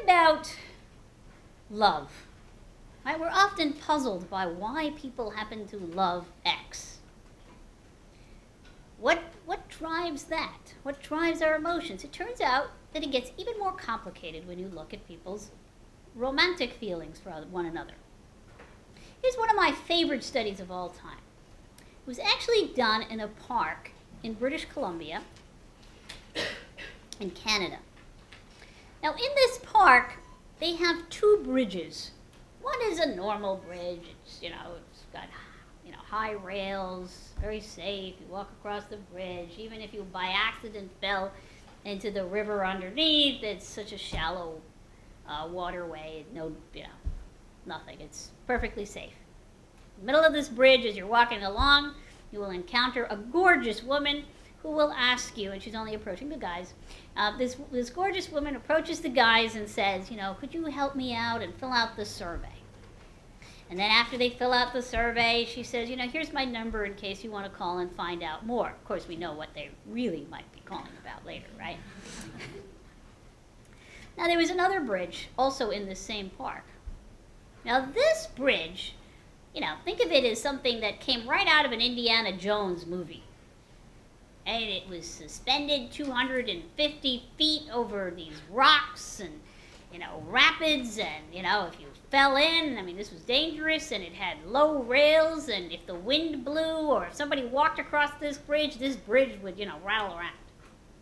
about love? Right? We're often puzzled by why people happen to love X. What drives that? What drives our emotions? It turns out that it gets even more complicated when you look at people's romantic feelings for one another. Here's one of my favorite studies of all time. It was actually done in a park in British Columbia in Canada. Now in this park, they have two bridges. One is a normal bridge. It's got high rails, very safe. You walk across the bridge. Even if you by accident fell into the river underneath, it's such a shallow waterway. Nothing. It's perfectly safe. In the middle of this bridge, as you're walking along, you will encounter a gorgeous woman who will ask you, and she's only approaching the guys. This gorgeous woman approaches the guys and says, could you help me out and fill out the survey? And then after they fill out the survey, she says, here's my number in case you want to call and find out more. Of course, we know what they really might be calling about later, right? Now, there was another bridge also in this same park. Now, this bridge, think of it as something that came right out of an Indiana Jones movie. And it was suspended 250 feet over these rocks and, rapids. And, if you fell in, this was dangerous. And it had low rails. And if the wind blew or if somebody walked across this bridge would, rattle around.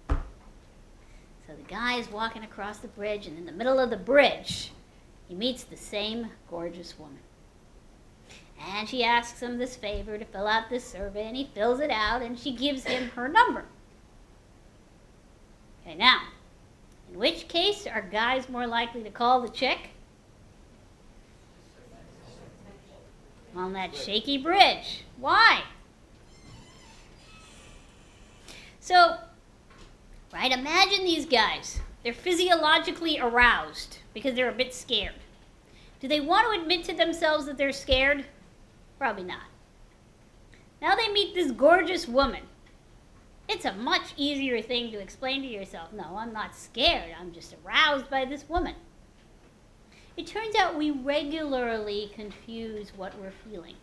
So the guy is walking across the bridge. And in the middle of the bridge, he meets the same gorgeous woman. And she asks him this favor to fill out this survey, and he fills it out, and she gives him her number. Okay, now, in which case are guys more likely to call the chick? On that shaky bridge. Why? So, right, imagine these guys. They're physiologically aroused because they're a bit scared. Do they want to admit to themselves that they're scared? Probably not. Now they meet this gorgeous woman. It's a much easier thing to explain to yourself, no, I'm not scared, I'm just aroused by this woman. It turns out we regularly confuse what we're feeling.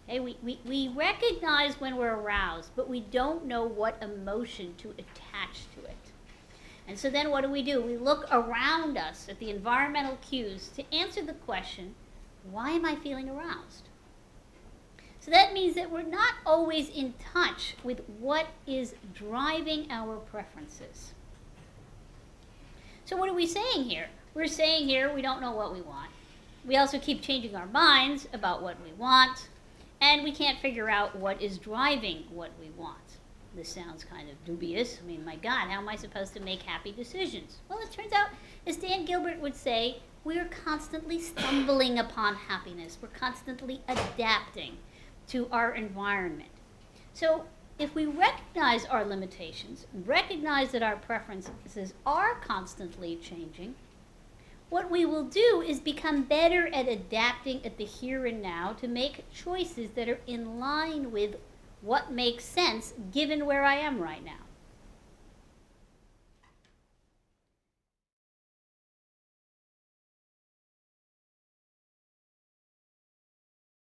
Okay? We recognize when we're aroused, but we don't know what emotion to attach to it. And so then what do? We look around us at the environmental cues to answer the question, why am I feeling aroused? So that means that we're not always in touch with what is driving our preferences. So what are we saying here? We're saying here we don't know what we want. We also keep changing our minds about what we want, and we can't figure out what is driving what we want. This sounds kind of dubious. My God, how am I supposed to make happy decisions? Well, it turns out, as Dan Gilbert would say, we're constantly stumbling upon happiness. We're constantly adapting to our environment. So if we recognize our limitations, recognize that our preferences are constantly changing, what we will do is become better at adapting at the here and now to make choices that are in line with what makes sense given where I am right now.